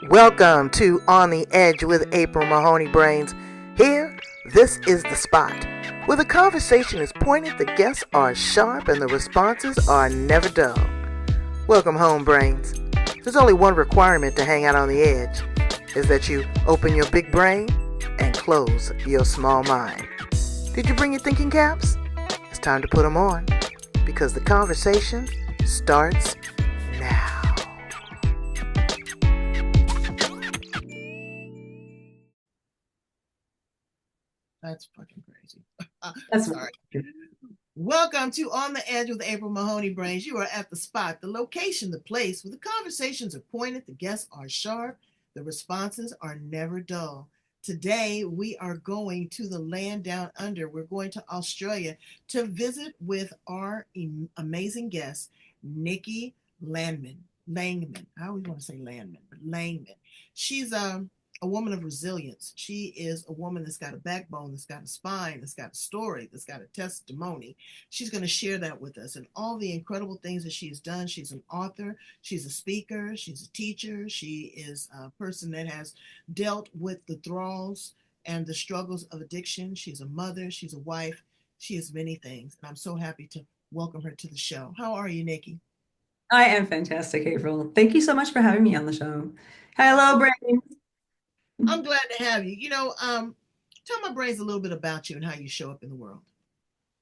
Welcome to On the Edge with April Mahoney Brains. Here, this is the spot where the conversation is pointed, the guests are sharp, and the responses are never dull. Welcome home, Brains. There's only one requirement to hang out on the edge, is that you open your big brain and close your small mind. Did you bring your thinking caps? It's time to put them on, because the conversation starts now. That's fucking crazy. That's sorry. Welcome to On the Edge with April Mahoney Brains. You are at the spot, the location, the place where the conversations are pointed, the guests are sharp, the responses are never dull. Today, we are going to the land down under. We're going to Australia to visit with our amazing guest, Nikki Langman. I always want to say Landman, but Langman. She's a woman of resilience. She is a woman that's got a backbone, that's got a spine, that's got a story, that's got a testimony. She's going to share that with us and all the incredible things that she's done. She's an author, she's a speaker, she's a teacher, she is a person that has dealt with the thralls and the struggles of addiction. She's a mother, she's a wife, she is many things. And I'm so happy to welcome her to the show. How are you, Nikki? I am fantastic, April. Thank you so much for having me on the show. Hello, Brené. I'm glad to have you. Tell my brains a little bit about you and how you show up in the world.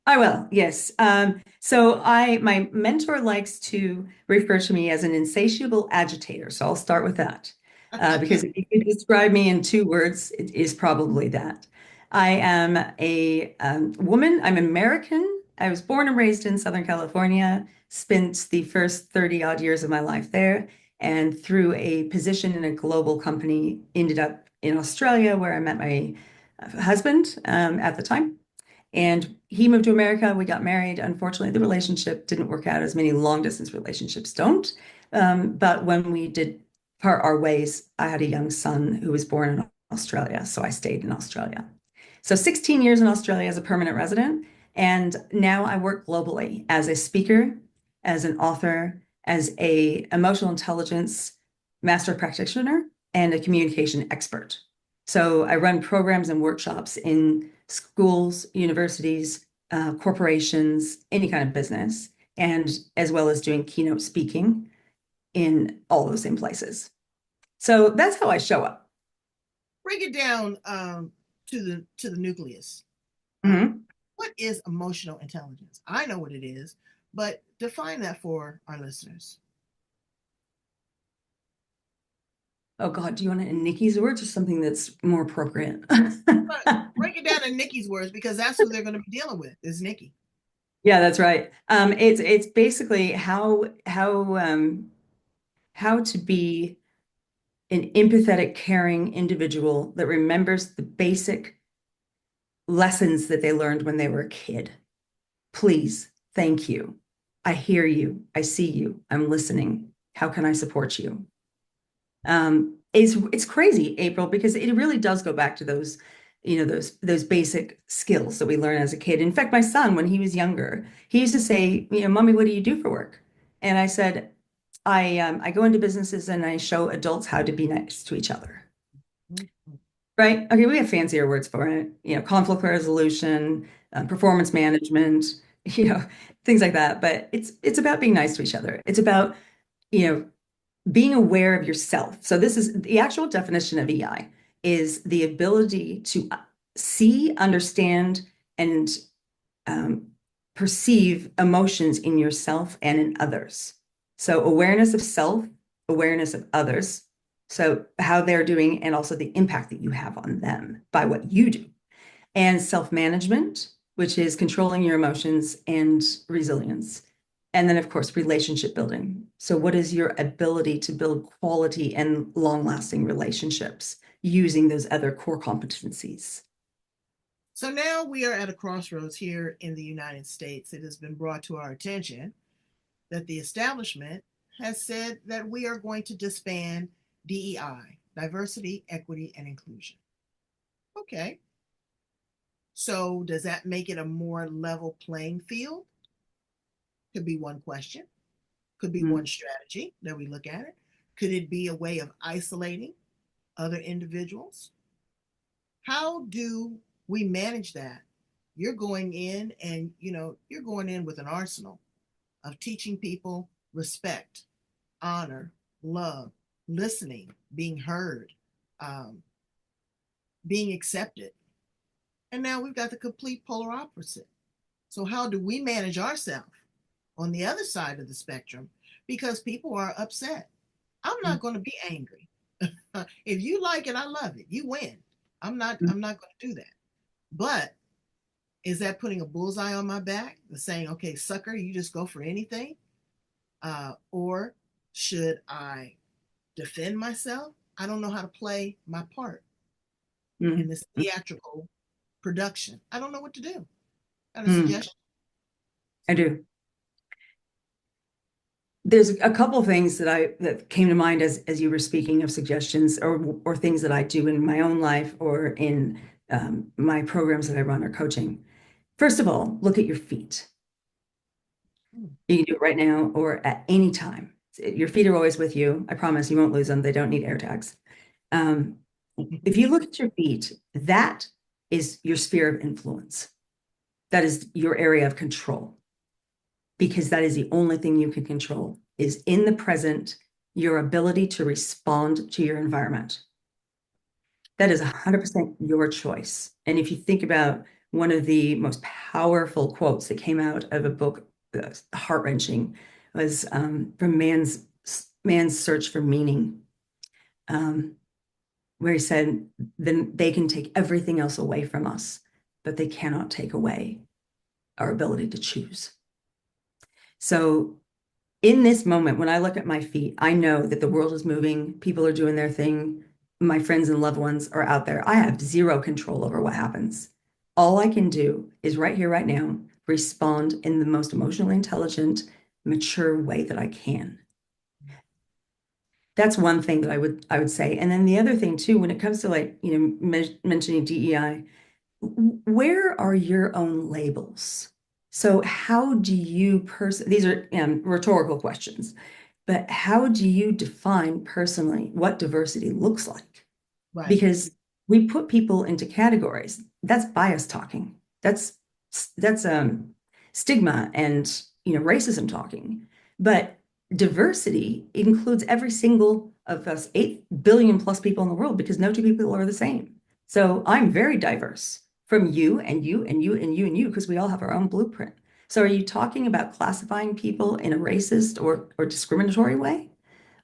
I will, yes. My mentor likes to refer to me as an insatiable agitator. So I'll start with that. Because if you could describe me in two words, it is probably that. I am a woman. I'm American. I was born and raised in Southern California, spent the first 30 odd years of my life there, and through a position in a global company, ended up in Australia where I met my husband at the time. And he moved to America. We got married. Unfortunately, the relationship didn't work out as many long distance relationships don't. But when we did part our ways, I had a young son who was born in Australia. So I stayed in Australia. So 16 years in Australia as a permanent resident. And now I work globally as a speaker, as an author, as a emotional intelligence master practitioner, and a communication expert. So I run programs and workshops in schools, universities, corporations, any kind of business, and as well as doing keynote speaking in all those same places. So that's how I show up. Break it down to the nucleus. Mm-hmm. What is emotional intelligence? I know what it is, but define that for our listeners. Oh God, do you want it in Nikki's words or something that's more appropriate? Break it down in Nikki's words, because that's who they're going to be dealing with, is Nikki. Yeah, that's right. It's basically how to be an empathetic, caring individual that remembers the basic lessons that they learned when they were a kid. Please, thank you. I hear you. I see you. I'm listening. How can I support you? It's crazy, April, because it really does go back to those, those basic skills that we learn as a kid. In fact, my son, when he was younger, he used to say, Mommy, what do you do for work? And I said, I go into businesses and I show adults how to be nice to each other. Right? Okay, we have fancier words for it, conflict resolution, performance management, things like that. But it's about being nice to each other. It's about, being aware of yourself. So this is the actual definition of EI, is the ability to see, understand, and perceive emotions in yourself and in others. So awareness of self, awareness of others, so how they're doing, and also the impact that you have on them by what you do. And self-management, which is controlling your emotions and resilience. And then, of course, relationship building. So what is your ability to build quality and long-lasting relationships using those other core competencies? So now we are at a crossroads here in the United States. It has been brought to our attention that the establishment has said that we are going to disband DEI, diversity, equity, and inclusion. Okay. So does that make it a more level playing field? Could be one question. Could be one strategy that we look at it. Could it be a way of isolating other individuals? How do we manage that? You're going in and you're going in with an arsenal of teaching people respect, honor, love, listening, being heard, um, being accepted. And now we've got the complete polar opposite. So, how do we manage ourselves on the other side of the spectrum? Because people are upset. I'm not going to be angry. If you like it, I love it. You win. I'm not going to do that. But is that putting a bullseye on my back? The saying, okay, sucker, you just go for anything? Or should I defend myself? I don't know how to play my part in Mm, this theatrical production. I don't know what to do. Got a mm, suggestion? I do. There's a couple things that came to mind as you were speaking of suggestions or things that I do in my own life or in my programs that I run or coaching. First of all, look at your feet. Hmm. You can do it right now or at any time. Your feet are always with you. I promise you won't lose them. They don't need air tags. Um, if you look at your feet, that is your sphere of influence. That is your area of control because that is the only thing you can control is in the present, your ability to respond to your environment. That is 100% your choice. And if you think about one of the most powerful quotes that came out of a book, heart-wrenching, was from man's search for meaning, um, where he said, then they can take everything else away from us, but they cannot take away our ability to choose. So in this moment, when I look at my feet, I know that the world is moving, people are doing their thing, my friends and loved ones are out there. I have zero control over what happens. All I can do is right here, right now, respond in the most emotionally intelligent, mature way that I can. That's one thing that I would say. And then the other thing too, when it comes to like, mentioning DEI, where are your own labels? So how do you these are rhetorical questions, but how do you define personally what diversity looks like? Right. Because we put people into categories. That's bias talking. That's stigma and racism talking. But diversity includes every single of us 8 billion plus people in the world because no two people are the same. So I'm very diverse from you and you and you and you and you because we all have our own blueprint. So are you talking about classifying people in a racist or discriminatory way?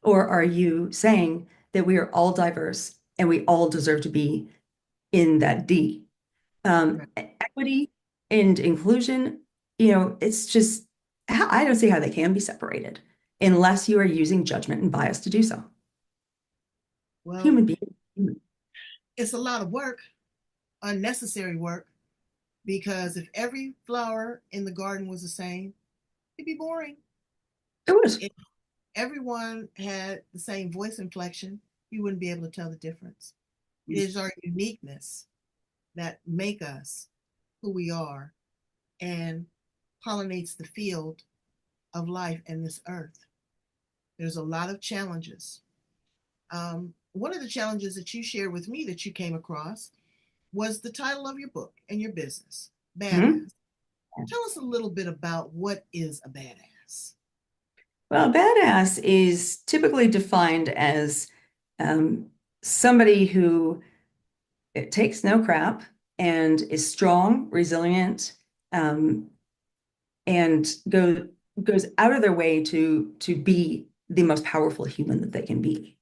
Or are you saying that we are all diverse and we all deserve to be in that D? Right. Equity and inclusion, it's just, I don't see how they can be separated unless you are using judgment and bias to do so. Well, Human being. it's a lot of work, unnecessary work, because if every flower in the garden was the same, it'd be boring. It was. If everyone had the same voice inflection, you wouldn't be able to tell the difference. It is our uniqueness that make us who we are and pollinates the field of life in this earth. There's a lot of challenges. One of the challenges that you shared with me that you came across was the title of your book and your business, Mhm. Badass. Tell us a little bit about what is a badass. Well, badass is typically defined as um, somebody who it takes no crap and is strong, resilient, um, and goes out of their way to be the most powerful human that they can be.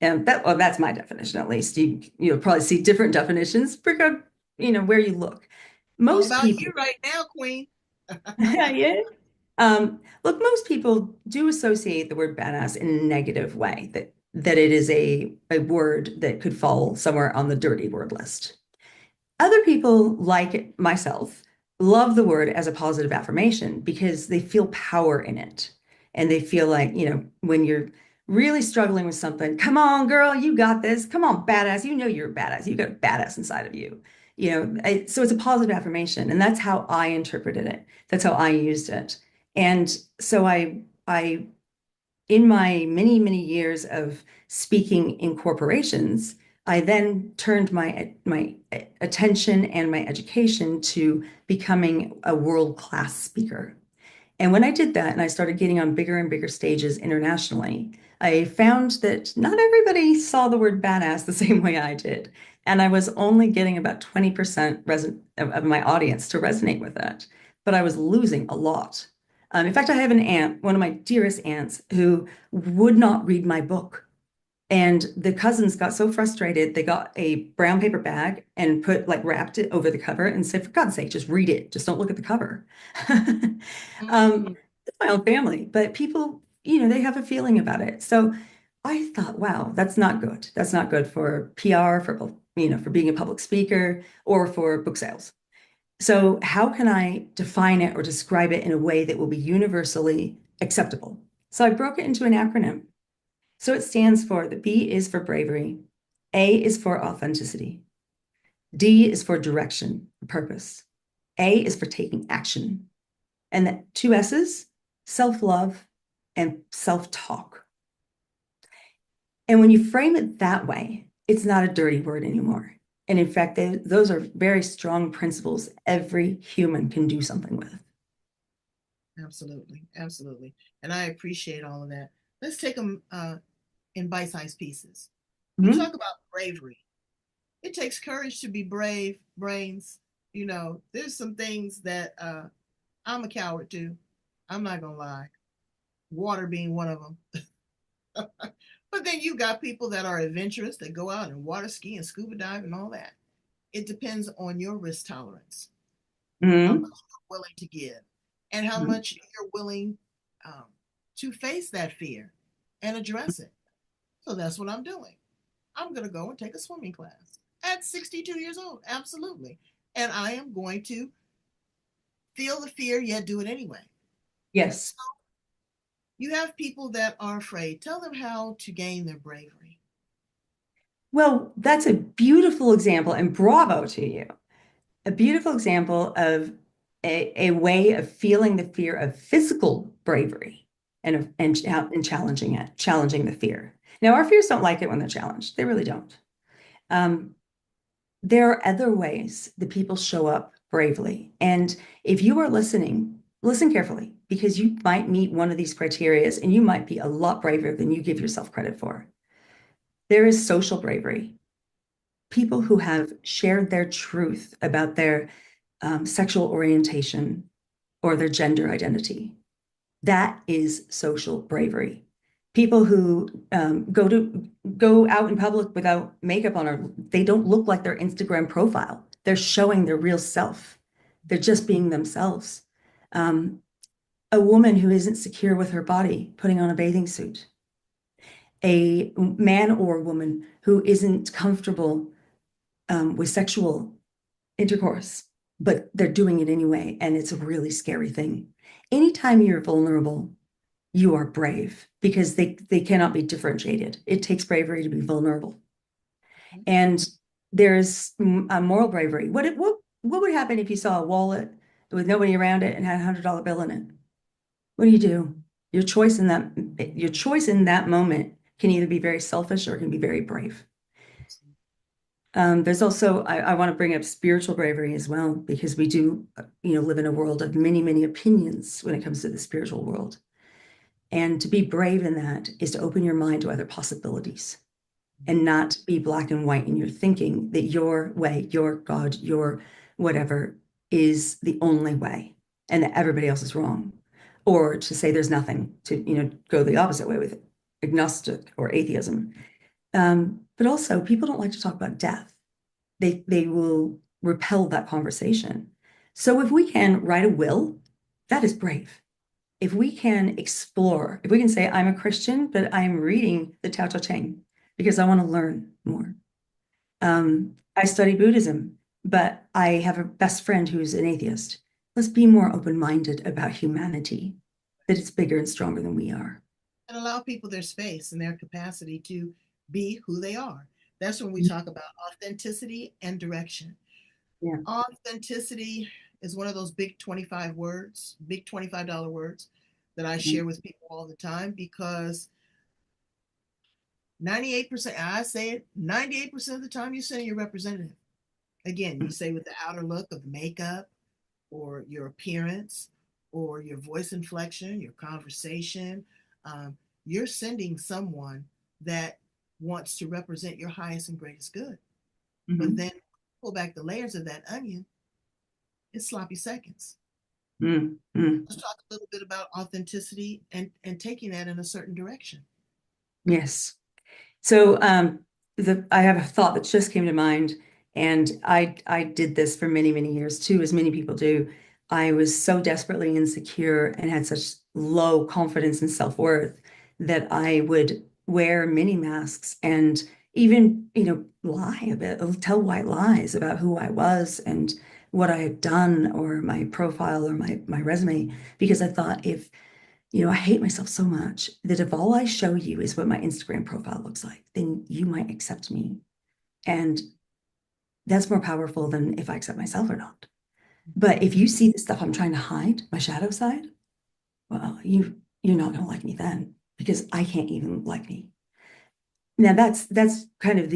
And that's my definition, at least. You'll probably see different definitions for where you look. All Most about you people, right now, Queen. yeah. Look, most people do associate the word badass in a negative way, that it is a word that could fall somewhere on the dirty word list. Other people, like myself, love the word as a positive affirmation because they feel power in it. And they feel like, when you're really struggling with something, come on, girl, you got this. Come on, badass. You know you're a badass. You got a badass inside of you. So it's a positive affirmation. And that's how I interpreted it. That's how I used it. And so I in my many, many years of speaking in corporations, I then turned my attention and my education to becoming a world-class speaker. And when I did that and I started getting on bigger and bigger stages internationally, I found that not everybody saw the word badass the same way I did. And I was only getting about 20% of my audience to resonate with that. But I was losing a lot. In fact, I have an aunt, one of my dearest aunts, who would not read my book. And the cousins got so frustrated, they got a brown paper bag and wrapped it over the cover and said, for God's sake, just read it. Just don't look at the cover. Mm, It's my own family, but people, they have a feeling about it. So I thought, wow, that's not good. That's not good for PR, for being a public speaker or for book sales. So how can I define it or describe it in a way that will be universally acceptable? So I broke it into an acronym. So it stands for the B is for bravery, A is for authenticity, D is for direction, purpose, A is for taking action, and the two S's, self-love and self-talk. And when you frame it that way, it's not a dirty word anymore. And in fact, those are very strong principles every human can do something with. absolutely, absolutely. And I appreciate all of that. Let's take them in bite-sized pieces. You talk Mhm. about bravery. It takes courage to be brave, brains. There's some things that I'm a coward to. I'm not gonna lie. Water being one of them. But then you got people that are adventurous that go out and water ski and scuba dive and all that. It depends on your risk tolerance, how much Mhm. you're willing to give, and how much you're willing um, to face that fear and address it. So that's what I'm doing. I'm going to go and take a swimming class at 62 years old. Absolutely. And I am going to feel the fear, yet do it anyway. So Yes. you have people that are afraid. Tell them how to gain their bravery. Well, that's a beautiful example, and bravo to you. A beautiful example of a way of feeling the fear of physical bravery and challenging the fear. Now, our fears don't like it when they're challenged. They really don't. Um, there are other ways that people show up bravely. And if you are listening, listen carefully because you might meet one of these criterias and you might be a lot braver than you give yourself credit for. There is social bravery. People who have shared their truth about their sexual orientation or their gender identity. That is social bravery. People who go out in public without makeup on, or they don't look like their Instagram profile. They're showing their real self. They're just being themselves. Um, a woman who isn't secure with her body, putting on a bathing suit. A man or woman who isn't comfortable with sexual intercourse, but they're doing it anyway, and it's a really scary thing. Anytime you're vulnerable, you are brave because they cannot be differentiated. It takes bravery to be vulnerable. And there's a moral bravery. What would happen if you saw a wallet with nobody around it and had $100 bill in it? What do you do? Your choice in that moment can either be very selfish or it can be very brave. There's also, I want to bring up spiritual bravery as well, because we do, live in a world of many, many opinions when it comes to the spiritual world. And to be brave in that is to open your mind to other possibilities and not be black and white in your thinking that your way, your God, your whatever is the only way and that everybody else is wrong. Or to say there's nothing, to, go the opposite way with agnostic or atheism. But also, people don't like to talk about death. They will repel that conversation. So if we can write a will, that is brave. If we can explore, if we can say, I'm a Christian, but I'm reading the Tao Te Ching because I want to learn more. I study Buddhism, but I have a best friend who's an atheist. Let's be more open-minded about humanity, that it's bigger and stronger than we are. And allow people their space and their capacity to be who they are. That's when we talk about authenticity and direction. Yeah. Authenticity is one of those big 25 words, big $25 words. that I share with people all the time because 98%, I say it, 98% of the time you're sending your representative. Again, you say with the outer look of makeup or your appearance or your voice inflection, your conversation, um, you're sending someone that wants to represent your highest and greatest good. But Mm-hmm. then pull back the layers of that onion, it's sloppy seconds. Mm-hmm. Let's talk a little bit about authenticity and taking that in a certain direction. Yes. So I have a thought that just came to mind, and I did this for many, many years too, as many people do. I was so desperately insecure and had such low confidence and self-worth that I would wear many masks and even, lie a bit, tell white lies about who I was and what I had done or my profile or my resume, because I thought if I hate myself so much that if all I show you is what my Instagram profile looks like, then you might accept me. And that's more powerful than if I accept myself or not. But if you see the stuff I'm trying to hide, my shadow side, well, you're not gonna like me then because I can't even like me. Now that's kind of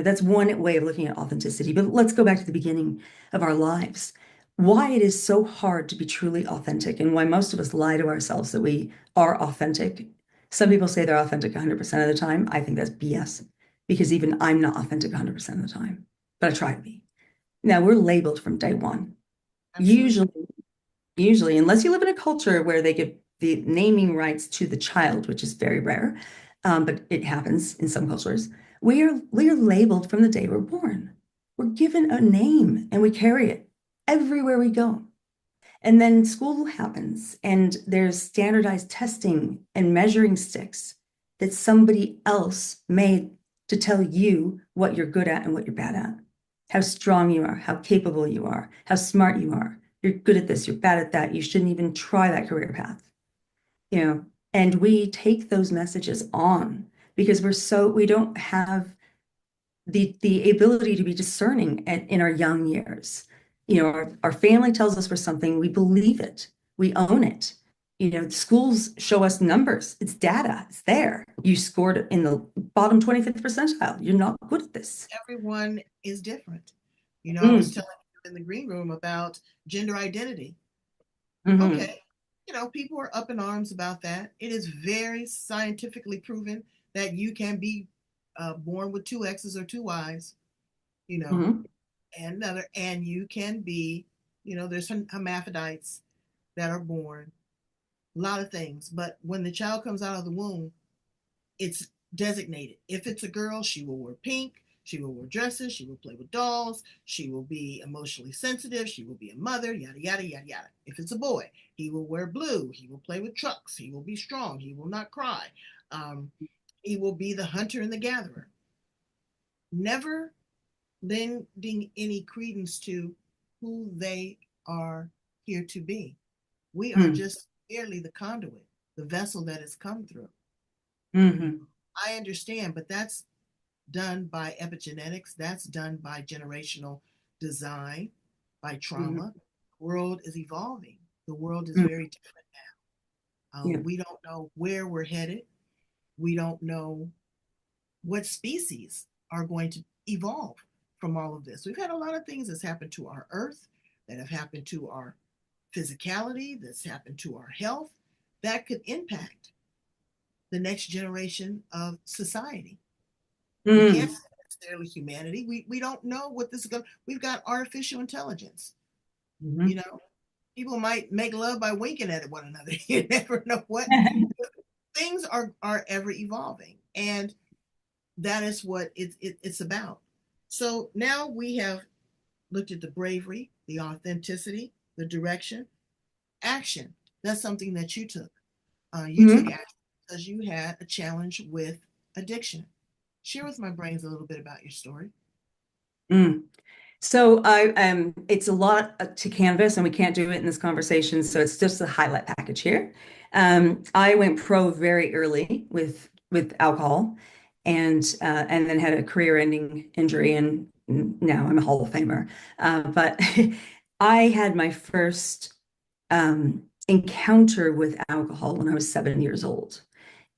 that's one way of looking at authenticity. But let's go back to the beginning of our lives. Why it is so hard to be truly authentic and why most of us lie to ourselves that we are authentic. Some people say they're authentic 100% of the time. I think that's BS because even I'm not authentic 100% of the time, but I try to be. Now we're labeled from day one. Absolutely. Usually, unless you live in a culture where they give the naming rights to the child, which is very rare, but it happens in some cultures, we are labeled from the day we're born. We're given a name and we carry it everywhere we go. And then school happens, and there's standardized testing and measuring sticks that somebody else made to tell you what you're good at and what you're bad at, how strong you are, how capable you are, how smart you are. You're good at this, you're bad at that. You shouldn't even try that career path, you know. And we take those messages on because we don't have the ability to be discerning in our young years. Our family tells us we're something, we believe it, we own it. Schools show us numbers, it's data, it's there. You scored in the bottom 25th percentile. You're not good at this. Everyone is different. I was Mm, telling you in the green room about gender identity. hmm Okay, people are up in arms about that. It is very scientifically proven that you can be born with two X's or two Y's, you know, hmm and you can be, there's some hermaphrodites that are born, a lot of things. But when the child comes out of the womb, it's designated. If it's a girl, she will wear pink. She will wear dresses. She will play with dolls. She will be emotionally sensitive. She will be a mother, yada, yada, yada, yada. If it's a boy, he will wear blue. He will play with trucks. He will be strong. He will not cry. Um, he will be the hunter and the gatherer. Never lending any credence to who they are here to be. We are hmm just merely the conduit, the vessel that has come through. hmm I understand, but that's done by epigenetics, that's done by generational design, by hmm trauma. The world is evolving. The world is hmm very different now. Yeah. We don't know where we're headed. We don't know what species are going to evolve from all of this. We've had a lot of things that's happened to our earth, that have happened to our physicality, that's happened to our health, that could impact the next generation of society. We can't Mm. say necessarily humanity. We don't know what this is going to. We've got artificial intelligence. You hmm know, people might make love by winking at one another. You never know what things are ever evolving, and that is what it's about. So now we have looked at the bravery, the authenticity, the direction, action. That's something that you took. You took hmm action because you had a challenge with addiction. Share with my brains a little bit about your story. Mm. So it's a lot to canvas, and we can't do it in this conversation. So it's just a highlight package here. I went pro very early with alcohol, and then had a career-ending injury, and now I'm a Hall of Famer. But I had my first encounter with alcohol when I was 7 years old.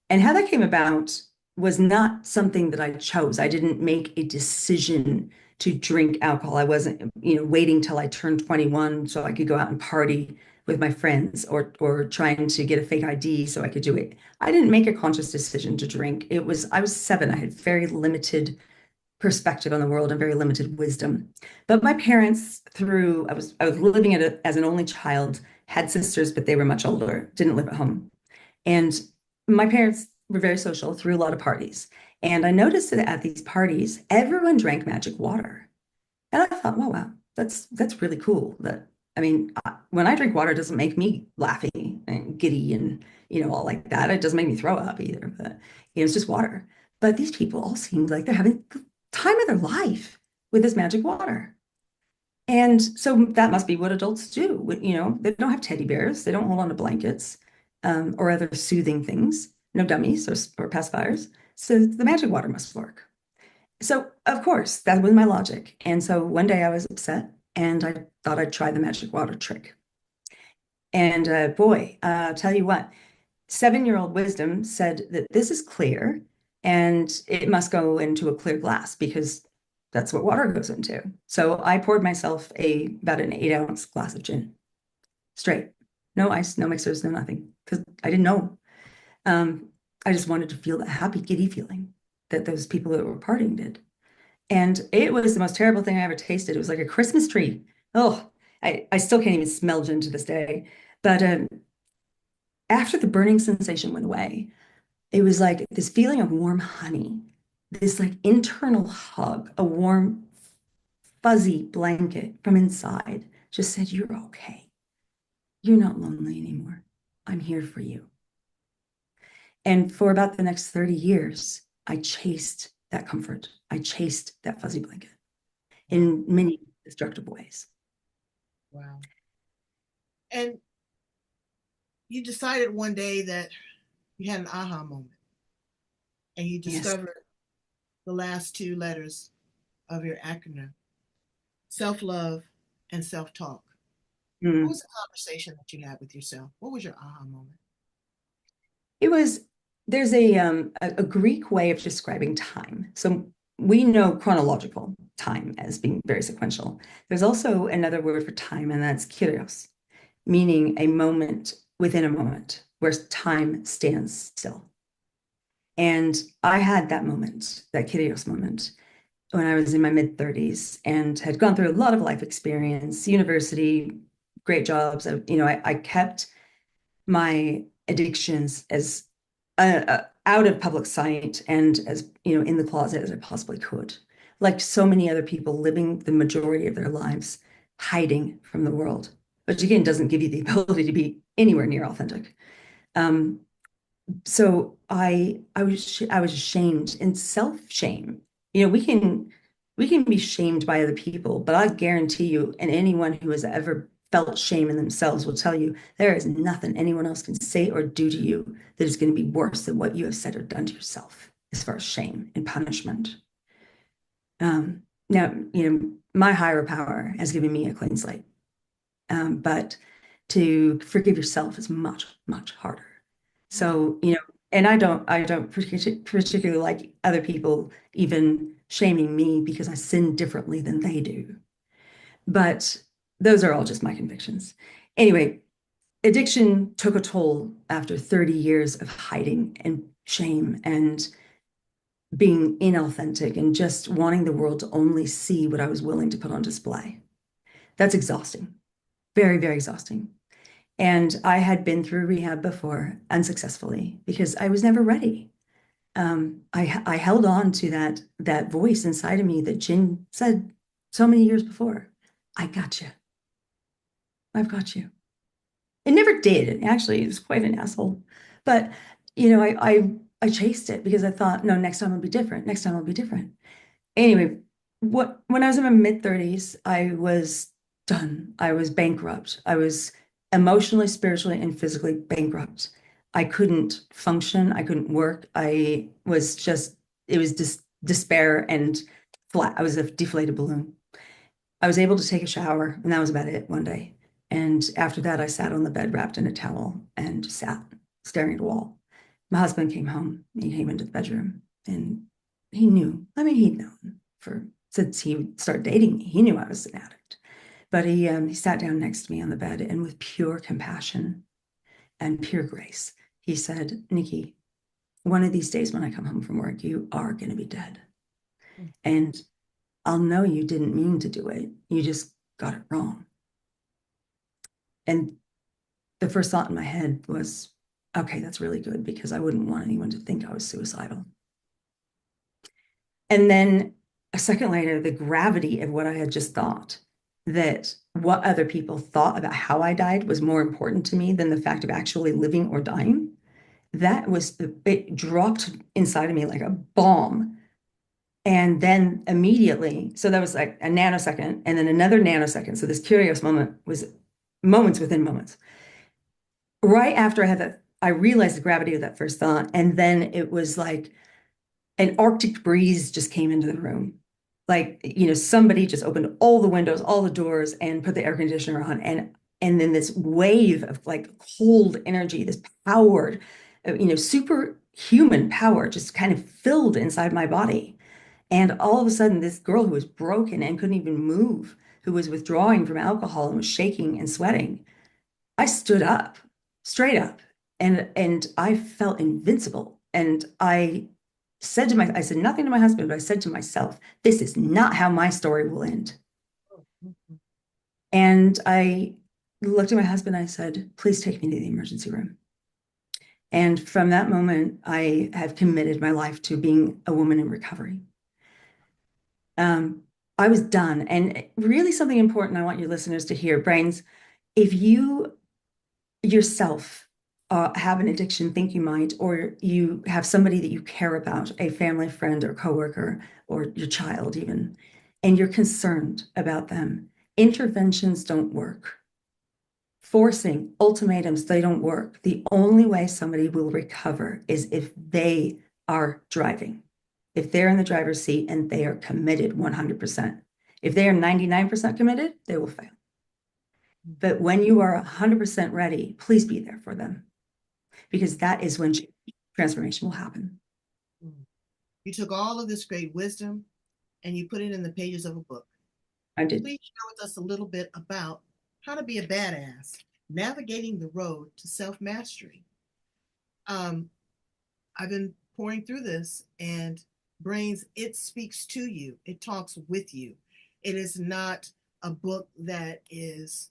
And how that came about was not something that I chose. I didn't make a decision to drink alcohol. I wasn't, waiting till I turned 21 so I could go out and party with my friends, or trying to get a fake ID so I could do it. I didn't make a conscious decision to drink. I was 7. I had very limited perspective on the world and very limited wisdom. But my parents, I was living as an only child, had sisters, but they were much older, didn't live at home. And my parents were very social, threw a lot of parties. And I noticed that at these parties, everyone drank magic water. And I thought, well, wow, that's really cool. When I drink water, it doesn't make me laughy and giddy and all like that. It doesn't make me throw up either. But it's just water. But these people all seemed like they're having the time of their life with this magic water. And so that must be what adults do. They don't have teddy bears, they don't hold on to blankets, or other soothing things, no dummies or pacifiers. So the magic water must work. So, of course, that was my logic. And so one day I was upset and I thought I'd try the magic water trick. And boy, I'll tell you what, 7-year-old wisdom said that this is clear and it must go into a clear glass because that's what water goes into. So I poured myself about an 8-ounce glass of gin straight. No ice, no mixers, no nothing, because I didn't know. I just wanted to feel that happy, giddy feeling that those people that were partying did. And it was the most terrible thing I ever tasted. It was like a Christmas tree. Oh, I still can't even smell gin to this day. But after the burning sensation went away, it was like this feeling of warm honey, this like internal hug, a warm, fuzzy blanket from inside just said, "You're okay. You're not lonely anymore. I'm here for you." And for about the next 30 years, I chased that comfort. I chased that fuzzy blanket in many destructive ways. Wow. And you decided one day that you had an aha moment and you Yes. discovered the last 2 letters of your acronym, self love and self talk. What Mm. was the conversation that you had with yourself? What was your aha moment? It was, there's a Greek way of describing time. So we know chronological time as being very sequential. There's also another word for time, and that's kyrios, meaning a moment within a moment where time stands still. And I had that moment, that kyrios moment, when I was in my mid 30s and had gone through a lot of life experience, university, great jobs. I kept my addictions as out of public sight and as in the closet as I possibly could. Like so many other people living the majority of their lives hiding from the world, which again doesn't give you the ability to be anywhere near authentic. Um, so I was ashamed and self-shame. We can be shamed by other people, but I guarantee you, and anyone who has ever felt shame in themselves will tell you there is nothing anyone else can say or do to you that is going to be worse than what you have said or done to yourself as far as shame and punishment. Now, my higher power has given me a clean slate. But to forgive yourself is much, much harder. So, and I don't particularly like other people even shaming me because I sin differently than they do. But those are all just my convictions. Anyway, addiction took a toll after 30 years of hiding and shame and being inauthentic and just wanting the world to only see what I was willing to put on display. That's exhausting, very, very exhausting. And I had been through rehab before unsuccessfully because I was never ready. I held on to that voice inside of me that Jin said so many years before, "I got you. I've got you." It never did. Actually, it was quite an asshole. But I chased it because I thought, no, next time will be different. Next time will be different. Anyway, when I was in my mid 30s, I was done. I was bankrupt. I was emotionally, spiritually, and physically bankrupt. I couldn't function. I couldn't work. It was despair and flat. I was a deflated balloon. I was able to take a shower, and that was about it one day. And after that, I sat on the bed wrapped in a towel and just sat staring at a wall. My husband came home. He came into the bedroom and he knew. I mean, he'd known since he started dating me. He knew I was an addict. But he sat down next to me on the bed, and with pure compassion and pure grace, he said, Nikki, one of these days when I come home from work, you are going to be dead. And I'll know you didn't mean to do it. You just got it wrong. And the first thought in my head was, okay, that's really good, because I wouldn't want anyone to think I was suicidal. And then a second later, the gravity of what I had just thought, that what other people thought about how I died was more important to me than the fact of actually living or dying. It dropped inside of me like a bomb. And then immediately, so that was like a nanosecond and then another nanosecond. So this curious moment was moments within moments. Right after I had that, I realized the gravity of that first thought. And then it was like an Arctic breeze just came into the room. Like, somebody just opened all the windows, all the doors, and put the air conditioner on. And then this wave of like cold energy, this powered, superhuman power just kind of filled inside my body. And all of a sudden, this girl who was broken and couldn't even move, who was withdrawing from alcohol and was shaking and sweating, I stood up, straight up, and I felt invincible. And I said nothing to my husband, but I said to myself, this is not how my story will end. And I looked at my husband and I said, please take me to the emergency room. And from that moment, I have committed my life to being a woman in recovery. I was done. And really something important I want your listeners to hear, Brains, if you yourself have an addiction, think you might, or you have somebody that you care about, a family friend or coworker, or your child even, and you're concerned about them, interventions don't work. Forcing ultimatums, they don't work. The only way somebody will recover is if they are driving, if they're in the driver's seat and they are committed 100%. If they are 99% committed, they will fail. But when you are 100% ready, please be there for them, because that is when transformation will happen. You took all of this great wisdom and you put it in the pages of a book. I did. Please share with us a little bit about how to be a badass, navigating the road to self-mastery. I've been pouring through this, and Brains, it speaks to you. It talks with you. It is not a book that is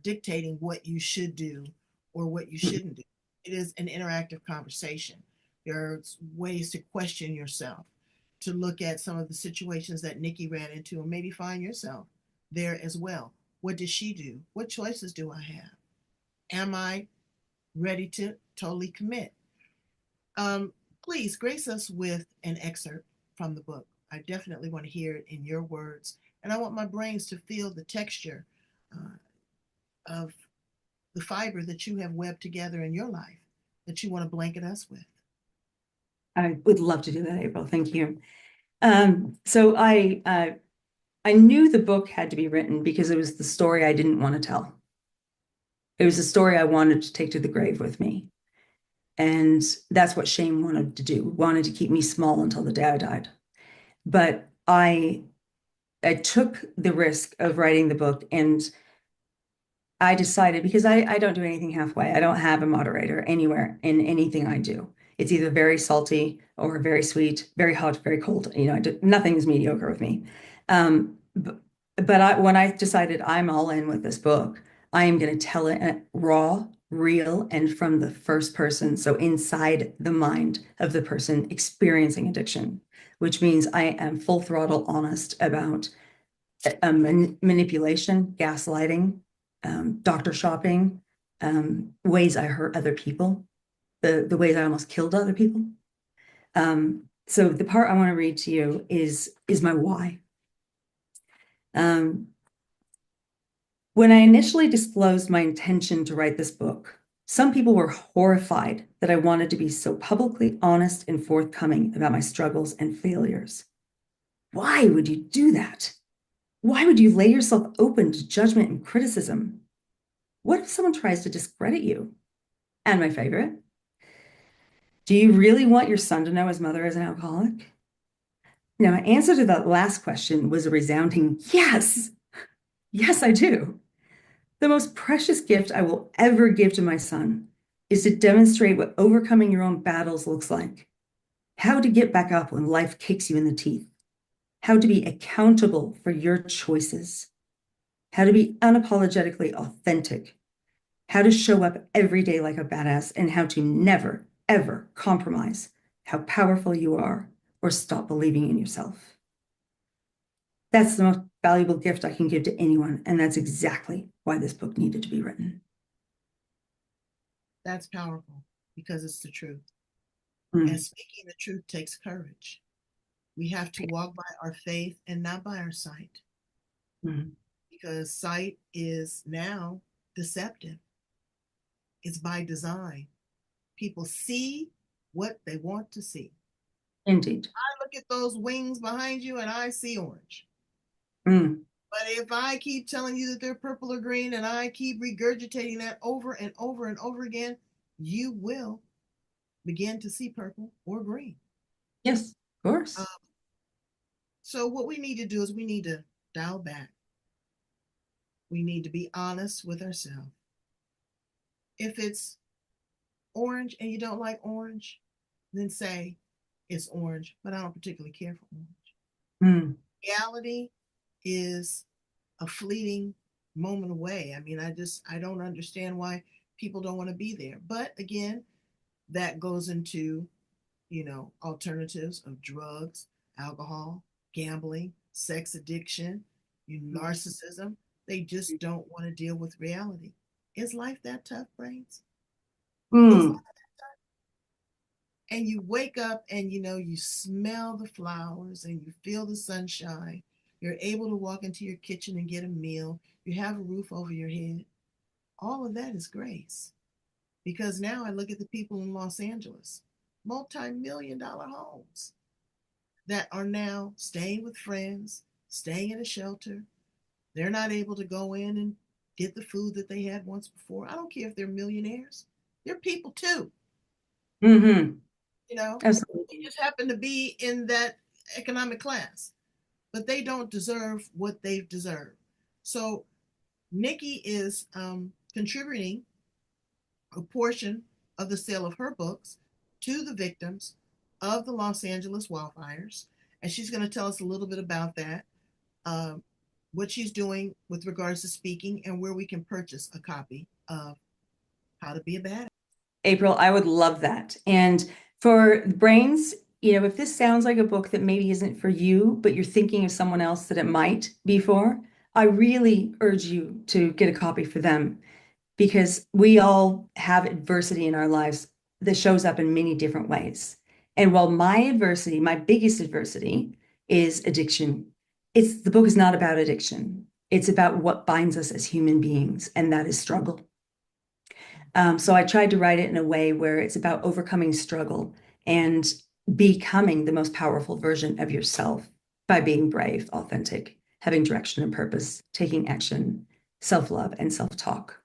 dictating what you should do or what you shouldn't do. It is an interactive conversation. There's ways to question yourself, to look at some of the situations that Nikki ran into and maybe find yourself there as well. What does she do? What choices do I have? Am I ready to totally commit? Please grace us with an excerpt from the book. I definitely want to hear it in your words, and I want my brains to feel the texture of the fiber that you have webbed together in your life that you want to blanket us with. I would love to do that, April. Thank you. So I knew the book had to be written because it was the story I didn't want to tell. It was a story I wanted to take to the grave with me. And that's what shame wanted to do, wanted to keep me small until the day I died. But I took the risk of writing the book, and I decided, because I don't do anything halfway. I don't have a moderator anywhere in anything I do. It's either very salty or very sweet, very hot, very cold. Nothing is mediocre with me. But when I decided I'm all in with this book, I am going to tell it raw, real, and from the first person. So inside the mind of the person experiencing addiction, which means I am full throttle honest about manipulation, gaslighting, doctor shopping, ways I hurt other people, the ways I almost killed other people. So the part I want to read to you is my why. When I initially disclosed my intention to write this book, some people were horrified that I wanted to be so publicly honest and forthcoming about my struggles and failures. Why would you do that? Why would you lay yourself open to judgment and criticism? What if someone tries to discredit you? And my favorite, do you really want your son to know his mother is an alcoholic? Now, my answer to that last question was a resounding yes. Yes, I do. The most precious gift I will ever give to my son is to demonstrate what overcoming your own battles looks like, how to get back up when life kicks you in the teeth, how to be accountable for your choices, how to be unapologetically authentic, how to show up every day like a badass, and how to never, ever compromise how powerful you are or stop believing in yourself. That's the most valuable gift I can give to anyone. And that's exactly why this book needed to be written. That's powerful because it's the truth. And Mm. speaking the truth takes courage. We have to walk by our faith and not by our sight, Mm. because sight is now deceptive. It's by design. People see what they want to see. Indeed. I look at those wings behind you and I see orange. Mm. But if I keep telling you that they're purple or green and I keep regurgitating that over and over and over again, you will begin to see purple or green. Yes, of Um, course. so, what we need to do is we need to dial back. We need to be honest with ourselves. If it's orange and you don't like orange, then say it's orange, but I don't particularly care for orange. Mm. Reality is a fleeting moment away. I don't understand why people don't want to be there. But again, that goes into, alternatives of drugs, alcohol, gambling, sex addiction, narcissism. They just don't want to deal with reality. Is life that tough, Brains? Is life Mm. that tough? And you wake up and you smell the flowers and you feel the sunshine. You're able to walk into your kitchen and get a meal. You have a roof over your head. All of that is grace. Because now I look at the people in Los Angeles, multi-million dollar homes that are now staying with friends, staying in a shelter. They're not able to go in and get the food that they had once before. I don't care if they're millionaires. They're people too. Hmm. You know, they Absolutely. just happen to be in that economic class, but they don't deserve what they've deserved. So Nikki is contributing a portion of the sale of her books to the victims of the Los Angeles wildfires. And she's going to tell us a little bit about that, um, what she's doing with regards to speaking, and where we can purchase a copy of How to Be a Badass. April, I would love that. And for brains, if this sounds like a book that maybe isn't for you, but you're thinking of someone else that it might be for, I really urge you to get a copy for them because we all have adversity in our lives that shows up in many different ways. And while my adversity, my biggest adversity is addiction, the book is not about addiction. It's about what binds us as human beings, and that is struggle. So I tried to write it in a way where it's about overcoming struggle and becoming the most powerful version of yourself by being brave, authentic, having direction and purpose, taking action, self-love, and self-talk.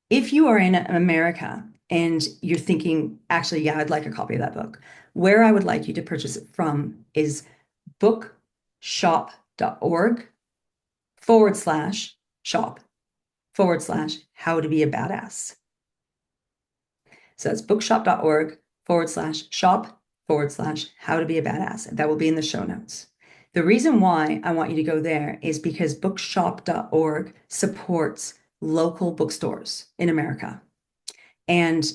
If you are in America and you're thinking, actually, yeah, I'd like a copy of that book, where I would like you to purchase it from is bookshop.org/shop/, how to be a badass. So that's bookshop.org/shop/how to be a badass. That will be in the show notes. The reason why I want you to go there is because bookshop.org supports local bookstores in America. And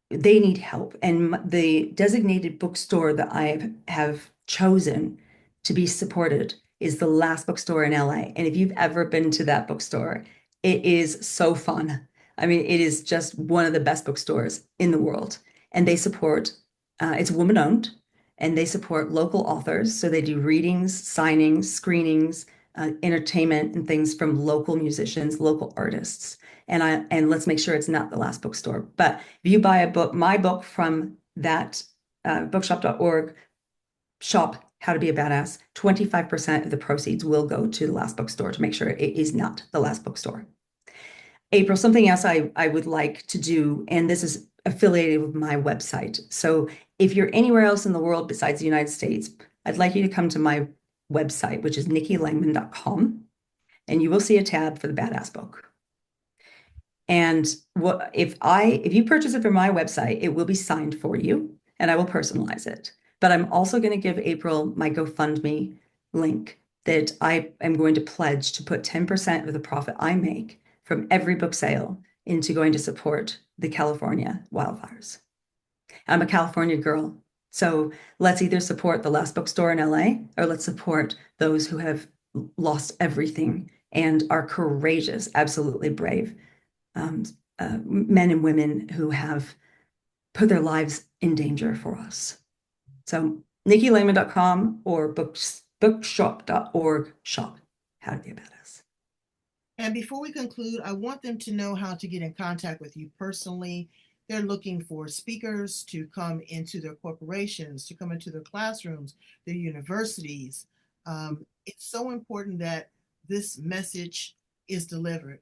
they need help. And the designated bookstore that have chosen to be supported is the Last Bookstore in LA. And if you've ever been to that bookstore, it is so fun. I mean, it is just one of the best bookstores in the world. And they support, it's woman owned, and they support local authors. So they do readings, signings, screenings, entertainment, and things from local musicians, local artists. And let's make sure it's not the Last Bookstore. But if you buy my book from that bookshop.org shop, How to Be a Badass, 25% of the proceeds will go to the Last Bookstore to make sure it is not the Last Bookstore. April, something else I would like to do, and this is affiliated with my website. So if you're anywhere else in the world besides the United States, I'd like you to come to my website, which is nikkilangman.com, and you will see a tab for the Badass book. And if you purchase it from my website, it will be signed for you, and I will personalize it. But I'm also going to give April my GoFundMe link that I am going to pledge to put 10% of the profit I make from every book sale into going to support the California wildfires. I'm a California girl, so let's either support the Last Bookstore in LA or let's support those who have lost everything and are courageous, absolutely brave men and women who have put their lives in danger for us. So nikkilangman.com or bookshop.org shop How to Be a Badass. And before we conclude, I want them to know how to get in contact with you personally. They're looking for speakers to come into their corporations, to come into their classrooms, their universities. It's so important that this message is delivered.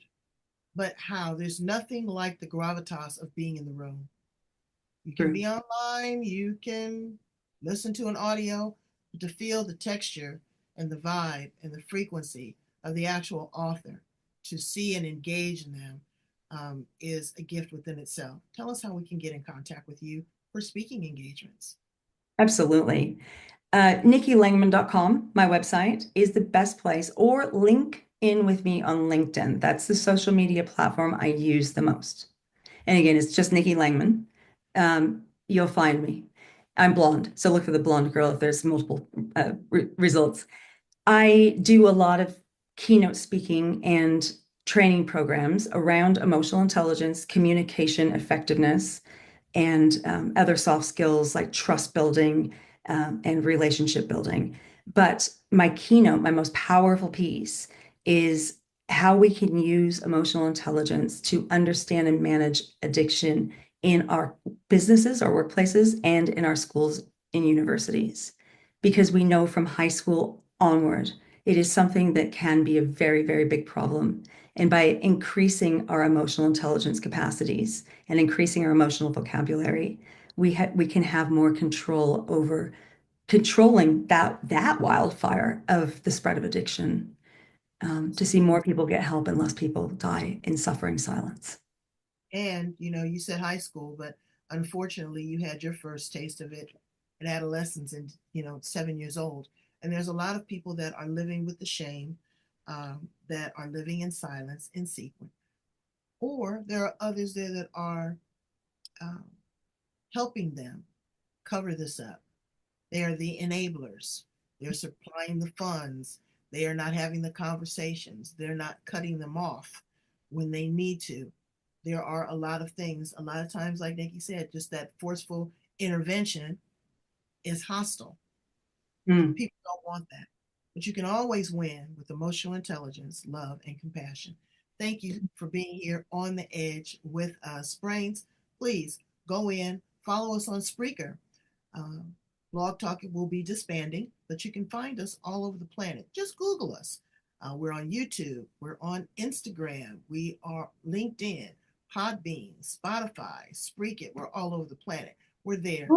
But how? There's nothing like the gravitas of being in the room. You can be online, you can listen to an audio, but to feel the texture and the vibe and the frequency of the actual author, to see and engage in them is a gift within itself. Tell us how we can get in contact with you for speaking engagements. Absolutely. nikkilangman.com, my website, is the best place, or link in with me on LinkedIn. That's the social media platform I use the most. And again, it's just Nikki Langman. You'll find me. I'm blonde, so look for the blonde girl if there's multiple results. I do a lot of keynote speaking and training programs around emotional intelligence, communication effectiveness, and other soft skills like trust building and relationship building. But my keynote, my most powerful piece, is how we can use emotional intelligence to understand and manage addiction in our businesses, our workplaces, and in our schools and universities. Because we know from high school onward, it is something that can be a very, very big problem. And by increasing our emotional intelligence capacities and increasing our emotional vocabulary, we can have more control over controlling that wildfire of the spread of addiction, to see more people get help and less people die in suffering silence. And you said high school, but unfortunately, you had your first taste of it in adolescence and 7 years old. And there's a lot of people that are living with the shame, that are living in silence, in secret. Or there are others there that are um, helping them cover this up. They are the enablers. They're supplying the funds. They are not having the conversations. They're not cutting them off when they need to. There are a lot of things, a lot of times, like Nikki said, just that forceful intervention is hostile. Mm. People don't want that. But you can always win with emotional intelligence, love, and compassion. Thank you for being here on the edge with us. Brains, please go in, follow us on Spreaker. Um, Blog Talk will be disbanding, but you can find us all over the planet. Just Google us. We're on YouTube. We're on Instagram. We are LinkedIn, Podbean, Spotify, Spreaker. We're all over the planet. We're there.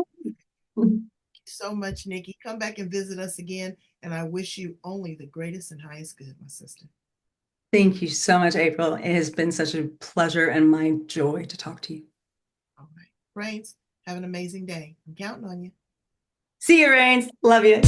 So much, Nikki. Come back and visit us again. And I wish you only the greatest and highest good, my sister. Thank you so much, April. It has been such a pleasure and my joy to talk to you. All right. Brains, have an amazing day. I'm counting on you. See you, Rains. Love you.